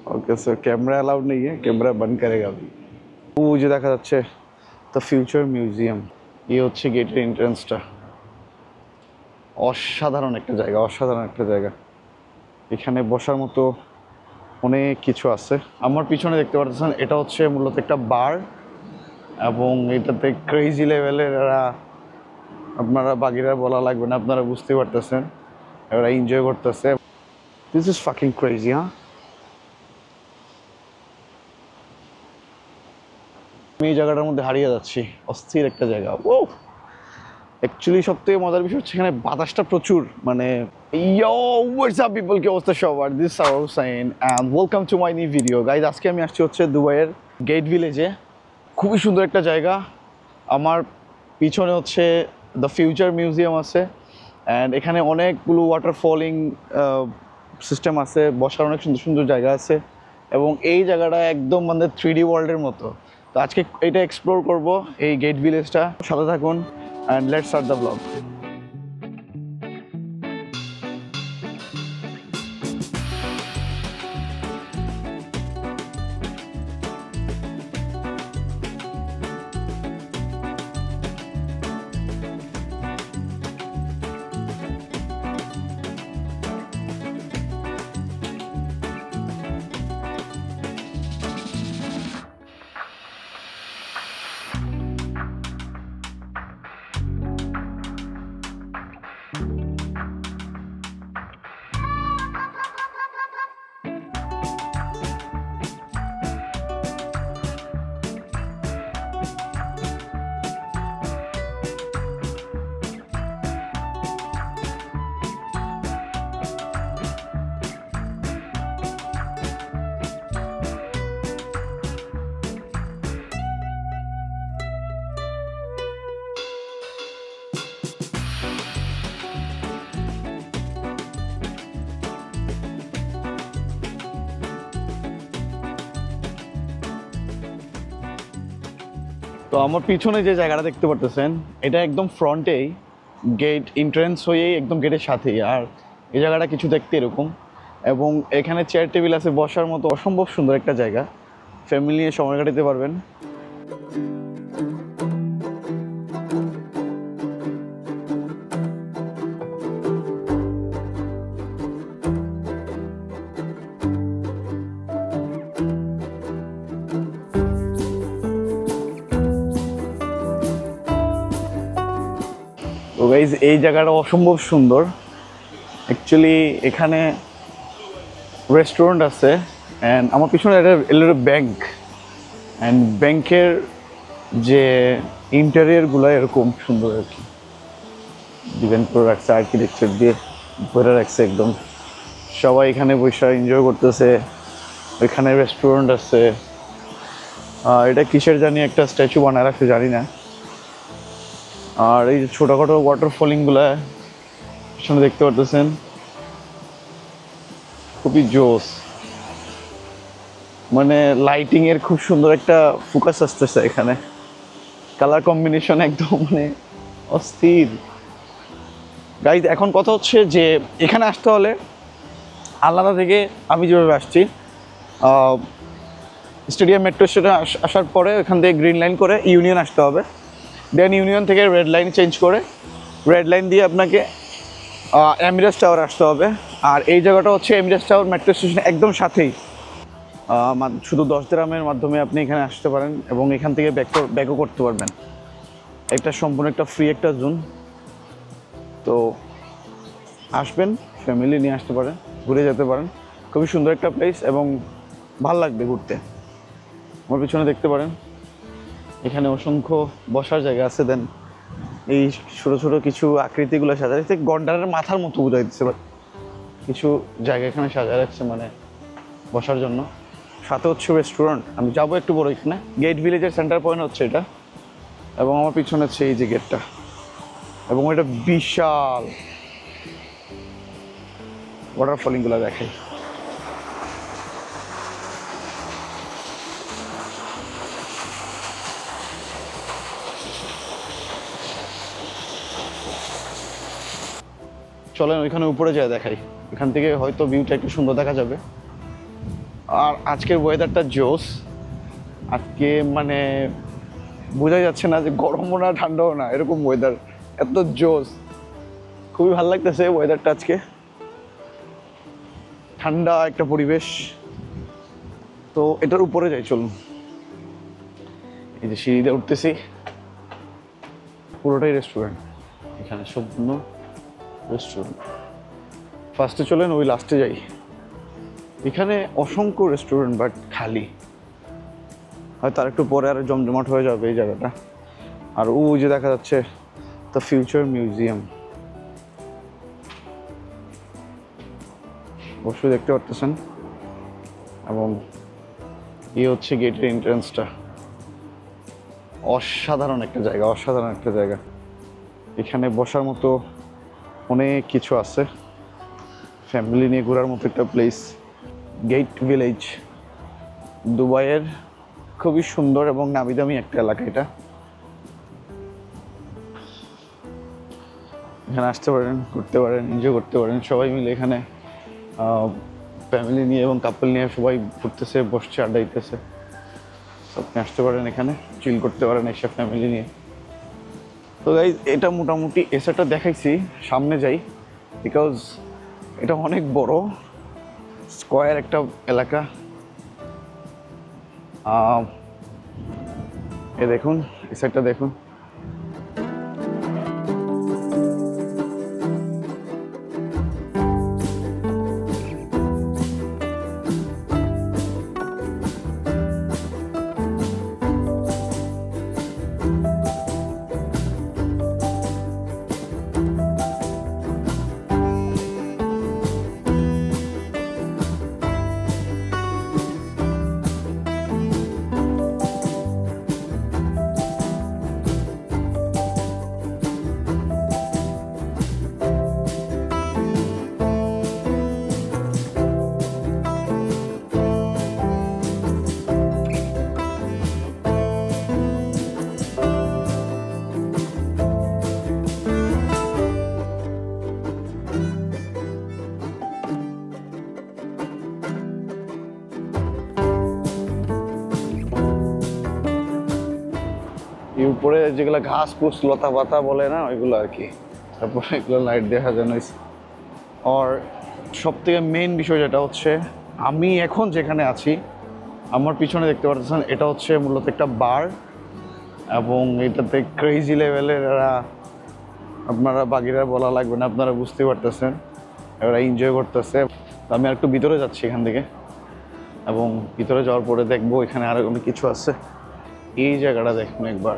Okay sir camera allowed नहीं है camera बंद करेगा अभी वो जो দেখা যাচ্ছে দ্য ফিউচার মিউজিয়াম এই হচ্ছে গেটের এন্ট্রান্সটা অসাধারণ একটা জায়গা এখানে বসার মতো অনেক কিছু আছে আমার পিছনে দেখতে পাচ্ছেন এটা হচ্ছে মূলত একটা বার এবং এটাতে ক্রেজি লেভেলের আপনারা বাগিরা বলা লাগবে না আপনারা বুঝতে পারতেছেন এরা এনজয় করতেছে দিস ইজ ফাকিং ক্রেজি হ্যাঁ আমি এই জায়গাটার মধ্যে হারিয়ে যাচ্ছি অস্থির একটা জায়গা ও অ্যাকচুয়ালি সবথেকে মজার বিষয় হচ্ছে এখানে বাতাসটা প্রচুর মানে ইয়ো হোয়াটস আপ পিপল কি অবস্থা সবার দিস আর Hussain and welcome to my new video guys আজকে আমি আসছি হচ্ছে দুবাইয়ের গেট ভিলেজে খুবই সুন্দর একটা জায়গা আমার পিছনে হচ্ছে দ্য ফিউচার মিউজিয়াম আছে অ্যান্ড এখানে অনেকগুলো ওয়াটার ফলিং সিস্টেম আছে বসার অনেক সুন্দর সুন্দর জায়গা আছে এবং এই জায়গাটা একদম মানে 3D ওয়ার্ল্ডের মতো তো আজকে এটা এক্সপ্লোর করব এই গেট ভিলেজটা সাথে থাকুন and let's start the vlog. তো আমার পিছনে যে জায়গাটা দেখতে পারতেছেন এটা একদম ফ্রন্টেই গেট এন্ট্রান্স হয়েই একদম গেটের সাথেই আর এই জায়গাটা কিছু দেখতে এরকম এবং এখানে চেয়ার টেবিল আছে বসার মতো অসম্ভব সুন্দর একটা জায়গা ফ্যামিলি নিয়ে সময় কাটাতে পারবেন তো গাইজ এই জায়গাটা অসম্ভব সুন্দর অ্যাকচুয়ালি এখানে রেস্টুরেন্ট আছে অ্যান্ড আমার পিছনে একটা ব্যাংক অ্যান্ড ব্যাংকের যে ইন্টেরিয়রগুলো এরকম সুন্দর আর কি ডিজাইন করে রাখছে আর্কিটেকচার দিয়ে ভরে রাখছে একদম সবাই এখানে বসে এনজয় করতেছে এখানে রেস্টুরেন্ট আছে এটা কিসের জানি একটা স্ট্যাচু বানায় রাখছে জানি না আর এই যে ছোটখাটো ওয়াটার ফলিংগুলা পিছনে দেখতে পারতেছেন খুবই জোস মানে লাইটিং এর খুব সুন্দর একটা ফোকাস আসতেছে এখানে কালার কম্বিনেশন একদম মানে অস্থির গাইজ এখন কথা হচ্ছে যে এখানে আসতে হলে আলাদা থেকে আমি যেভাবে আসছি স্টেডিয়াম মেট্রো স্টেশনে আসার পরে এখান থেকে গ্রিন লাইন করে ইউনিয়ন আসতে হবে দেন ইউনিয়ন থেকে রেড লাইন চেঞ্জ করে রেড লাইন দিয়ে আপনাকে এমিরেটস টাওয়ার আসতে হবে আর এই জায়গাটা হচ্ছে এমিরেটস টাওয়ার মেট্রো স্টেশন একদম সাথেই শুধু 10 দিরহামের মাধ্যমে আপনি এখানে আসতে পারেন এবং এখান থেকে ব্যাকও করতে পারবেন একটা সম্পূর্ণ একটা ফ্রি একটা জোন তো আসবেন ফ্যামিলি নিয়ে আসতে পারেন ঘুরে যেতে পারেন খুবই সুন্দর একটা প্লেস এবং ভাল লাগবে ঘুরতে আমার পিছনে দেখতে পারেন এখানে অসংখ্য বসার জায়গা আছে দেন এই ছোটো ছোটো কিছু আকৃতিগুলো সাজা রাখছে গন্ডারের মাথার মতো বোঝাই দিচ্ছে কিছু জায়গা এখানে সাজা রাখছে মানে বসার জন্য সাথে হচ্ছে রেস্টুরেন্ট আমি যাবো একটু বড় এখানে গেট ভিলেজের সেন্টার পয়েন্ট হচ্ছে এটা এবং আমার পিছনে হচ্ছে এই যে গেটটা এবং এটা বিশাল ওয়াটার ফলিংগুলো দেখে চলেন ওইখানে উপরে যায় দেখাই, এখান থেকে হয়তো ভিউটা একটু সুন্দর দেখা যাবে। আর আজকের ওয়েদারটা জোস, আজকে মানে বোঝাই যাচ্ছে না যে গরমও না ঠান্ডাও না, এরকম ওয়েদার, এত জোস, খুবই ভালো লাগতেছে ওয়েদারটা আজকে, ঠান্ডা একটা পরিবেশ। তো এটার উপরে যাই চলুন, এই যে সিঁড়িতে উঠতেছি, পুরোটাই রেস্টুরেন্ট, এখানে সম্পূর্ণ রেস্টুরেন্ট। ফার্স্টে চলেন ওই লাস্টে যাই, এখানে অসংখ্য রেস্টুরেন্ট বাট খালি, হয়তো আর একটু পরে আরো জমজমাট হয়ে যাবে এই জায়গাটা। আর ওই যে দেখা যাচ্ছে দ্য ফিউচার মিউজিয়াম, অবশ্যই দেখতে পারতেছেন। এবং এই হচ্ছে গেটের এন্ট্রান্সটা, অসাধারণ একটা জায়গা, অসাধারণ একটা জায়গা। এখানে বসার মতো অনেক কিছু আছে, ফ্যামিলি নিয়ে ঘোরার মতো একটা প্লেস। গেট ভিলেজ দুবাইয়ের খুবই সুন্দর এবং নামি দামি একটা এলাকা এটা। এখানে আসতে পারেন, ঘুরতে পারেন, এনজয় করতে পারেন সবাই মিলে। এখানে ফ্যামিলি নিয়ে এবং কাপল নিয়ে সবাই ঘুরতেছে, বসছে, আড্ডা দিতেছে। আপনি আসতে পারেন এখানে, চিল করতে পারেন এসব ফ্যামিলি নিয়ে। তো গাইজ এটা মোটামুটি এসেটা দেখাইছি, সামনে যাই, বিকজ এটা অনেক বড় স্কোয়ার একটা এলাকা। এ দেখুন, এই সাইডটা দেখুন, এই উপরে যেগুলো ঘাস ফুস লতা পাতা বলে না ওইগুলো আর কি, তারপরে এগুলো লাইট দেখা যায়। আর সব থেকে মেইন বিষয় যেটা হচ্ছে, আমি এখন যেখানে আছি আমার পিছনে দেখতে পাচ্ছেন, এটা হচ্ছে মূলত একটা বার, এবং এটাতে ক্রেজি লেভেলের এরা, আপনারা বাকিরা বলা লাগবে না, আপনারা বুঝতে পারতেছেন, এরা এনজয় করতেছে। আমি আর একটু ভিতরে যাচ্ছি এখান থেকে, এবং ভিতরে যাওয়ার পরে দেখবো এখানে আরো অনেক কিছু আছে। এই জায়গাটা দেখুন একবার,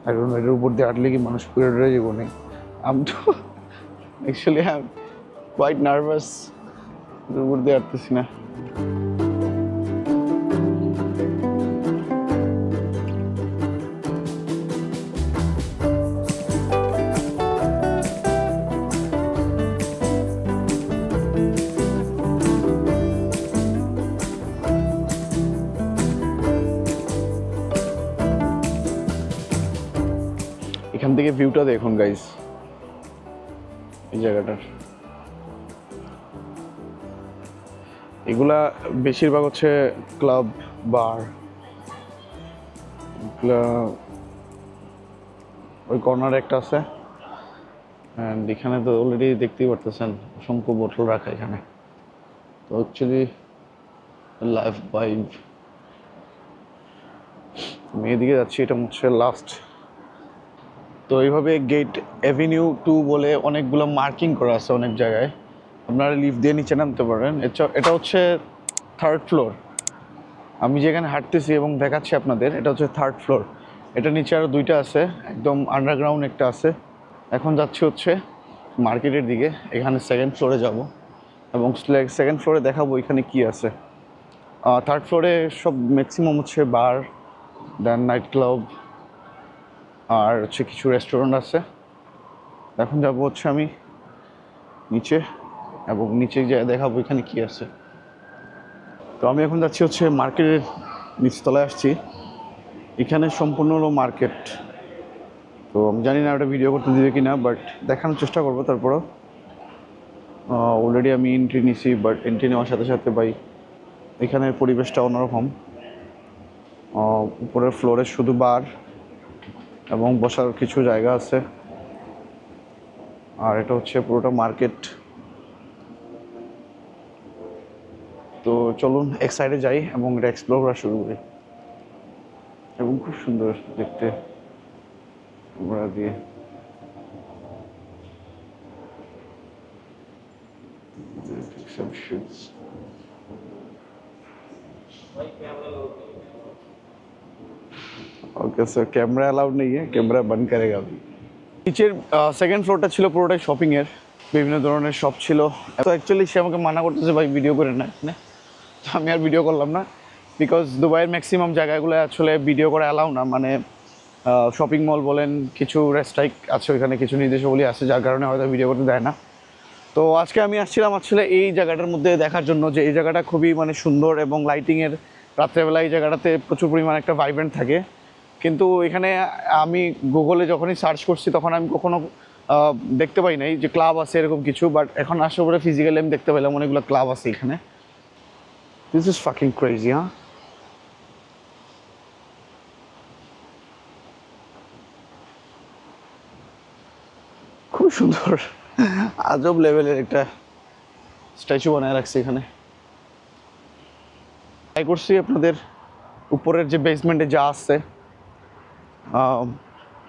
এখন এটার উপর দিয়ে হাঁটলে কি মানুষ পুরো ডরে যাবো না? আমি তো actually I am quite nervous, এটার উপর দিয়ে হাঁটতেছি না। এখান থেকে ভিউটা দেখুন গাইস, এই জায়গাটার। এগুলা বেশিরভাগ হচ্ছে ক্লাব, বার, ওই কর্নারে একটা আছে। অ্যান্ড এখানে তো অলরেডি দেখতেই পারতেছেন অসংখ্য বোতল রাখা এখানে। তো অ্যাকচুয়ালি লাইফ ভাইব। আমি এদিকে যাচ্ছি, এটা হচ্ছে লাস্ট। তো এইভাবে গেট অ্যাভিনিউ 2 বলে অনেকগুলো মার্কিং করা আছে অনেক জায়গায়, আপনারা লিফট দিয়ে নিচে নামতে পারেন। এটা হচ্ছে 3rd ফ্লোর, আমি যেখানে হাঁটতেছি এবং দেখাচ্ছি আপনাদের, এটা হচ্ছে 3rd ফ্লোর। এটা নিচে আরও 2টা আছে, একদম আন্ডারগ্রাউন্ড একটা আছে। এখন যাচ্ছি হচ্ছে মার্কেটের দিকে, এখানে 2nd ফ্লোরে যাব, এবং 2nd ফ্লোরে দেখাবো এখানে কি আছে। 3rd ফ্লোরে সব ম্যাক্সিমাম হচ্ছে বার, দেন নাইট ক্লাব, আর হচ্ছে কিছু রেস্টুরেন্ট আছে। এখন যাবো হচ্ছে আমি নিচে, এবং নিচে যে দেখাবো এখানে কি আছে। তো আমি এখন যাচ্ছি হচ্ছে মার্কেটের নিচতলায় আসছি, এখানে সম্পূর্ণ হলো মার্কেট। তো আমি জানি না ওটা ভিডিও করতে দিবে কি না, বাট দেখানোর চেষ্টা করবো। তারপরও অলরেডি আমি এন্ট্রি নিছি, বাট এন্ট্রি নেওয়ার সাথে সাথে ভাই এখানের পরিবেশটা অন্যরকম। উপরের ফ্লোরে শুধু বার এবং বসার কিছু জায়গা আছে, আর এটা হচ্ছে পুরোটা মার্কেট। তো চলুন এক সাইডে যাই এবং এটা এক্সপ্লোর করা শুরু করি। এবং খুব সুন্দর দেখতে ক্যামেরা দিয়ে। ओके सर, कैमरा अलाउड नहीं है, कैमरा बंद करेगा अभी। নিচের সেকেন্ড ফ্লোরটা ছিল পুরোটাই শপিংয়ের, বিভিন্ন ধরনের শপ ছিল। তো অ্যাকচুয়ালি সে আমাকে মানা করতেছে ভাই ভিডিও করে না এখানে, তো আমি আর ভিডিও করলাম না, বিকজ দুবাইয়ের ম্যাক্সিমাম জায়গাগুলো আসলে ভিডিও করা অ্যালাউ না। মানে শপিং মল বলেন, কিছু রেস্ট্রাইক আছে ওইখানে, কিছু নির্দেশাবলী আছে যার কারণে হয়তো ভিডিও করতে দেয় না। তো আজকে আমি আসছিলাম আসলে এই জায়গাটার মধ্যে দেখার জন্য যে এই জায়গাটা খুবই মানে সুন্দর এবং লাইটিংয়ের, রাত্রেবেলা এই জায়গাটাতে প্রচুর পরিমাণে একটা ভাইব্রেন্ট থাকে। কিন্তু এখানে আমি গুগলে যখনই সার্চ করছি তখন আমি কখনো দেখতে পাই নাই যে ক্লাব আছে এরকম কিছু, বাট এখন আসার পরে ফিজিক্যালি আমি দেখতে পেলাম অনেকগুলো ক্লাব আছে এখানে। This is fucking crazy. হ্যাঁ, খুব সুন্দর, আজব লেভেলের একটা স্ট্যাচু বানায় রাখছে এখানে। ট্রাই করছি আপনাদের উপরের যে বেসমেন্টে যা আছে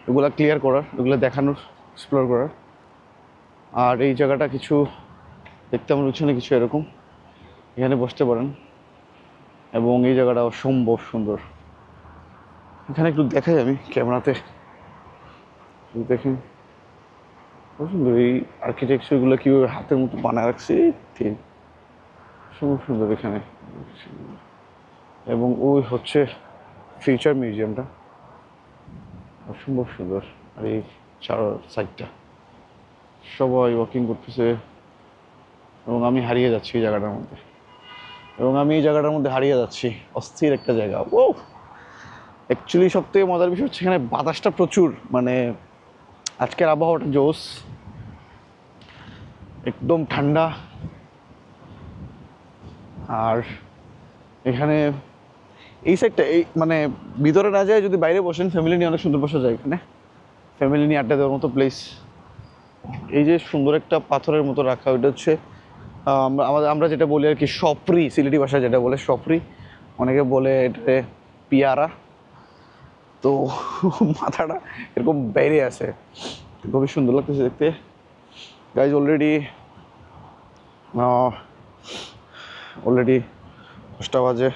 এগুলো ক্লিয়ার করার, এগুলো দেখানোর, এক্সপ্লোর করার। আর এই জায়গাটা কিছু দেখতে আমার পিছনে কিছু এরকম, এখানে বসতে পারেন এবং এই জায়গাটা অসম্ভব সুন্দর। এখানে একটু দেখাই আমি ক্যামেরাতে, দেখেন খুব সুন্দর এই আর্কিটেকচারগুলো কীভাবে হাতের মতো বানায় রাখছে, ঠিক খুব সুন্দর এখানে। এবং ওই হচ্ছে ফিউচার মিউজিয়ামটা, অসম্ভব সুন্দর। আর এই চার সাইডটা সবাই ওয়াকিং করতেছে এবং আমি হারিয়ে যাচ্ছি এই জায়গাটার মধ্যে, হারিয়ে যাচ্ছি। অস্থির একটা জায়গা। ও অ্যাকচুয়ালি সব থেকে মজার বিষয় হচ্ছে এখানে বাতাসটা প্রচুর, মানে আজকের আবহাওয়াটা জোস, একদম ঠান্ডা। আর এখানে এই সাইডটা এই মানে ভিতরে না যায়, যদি বাইরে বসেন ফ্যামিলি নিয়ে অনেক সুন্দর বসা যায় এখানে, ফ্যামিলি নিয়ে আড্ডা দেওয়ার মতো প্লেস। এই যে সুন্দর একটা পাথরের মতো রাখা, ওইটা হচ্ছে আমরা যেটা বলি আর কি সপরি, সিলেটি ভাষায় যেটা বলে সপরি, অনেকে বলে এটাতে পিয়ারা। তো মাথাটা এরকম বাইরে আছে, খুবই সুন্দর লাগতেছে দেখতে। গাইজ অলরেডি 10টা বাজে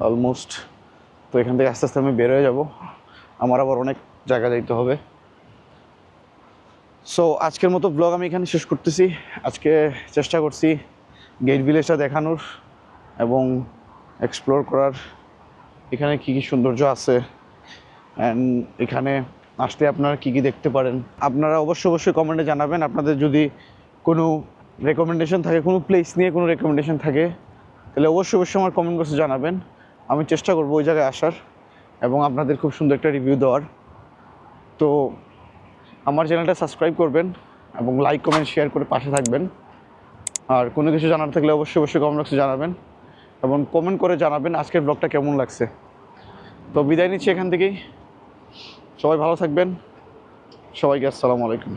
অলমোস্ট। তো এখান থেকে আস্তে আস্তে আমি বের হয়ে যাব, আমার আবার অনেক জায়গা যাইতে হবে। সো আজকের মতো ব্লগ আমি এখানে শেষ করতেছি। আজকে চেষ্টা করছি গেট ভিলেজটা দেখানোর এবং এক্সপ্লোর করার, এখানে কী কী সৌন্দর্য আছে অ্যান্ড এখানে আসলে আপনারা কী কী দেখতে পারেন। আপনারা অবশ্যই কমেন্টে জানাবেন আপনাদের যদি কোনো রেকমেন্ডেশন থাকে, কোনো প্লেস নিয়ে কোনো রেকমেন্ডেশন থাকে, তাহলে অবশ্যই আমার কমেন্ট বক্সে জানাবেন। আমি চেষ্টা করবো ওই জায়গায় আসার এবং আপনাদের খুব সুন্দর একটা রিভিউ দেওয়ার। তো আমার চ্যানেলটা সাবস্ক্রাইব করবেন এবং লাইক কমেন্ট শেয়ার করে পাশে থাকবেন। আর কোনো কিছু জানার থাকলে অবশ্যই কমেন্ট বক্সে জানাবেন এবং কমেন্ট করে জানাবেন আজকের ব্লগটা কেমন লাগছে। তো বিদায় নিচ্ছি এখান থেকেই, সবাই ভালো থাকবেন, সবাইকে আসসালামু আলাইকুম।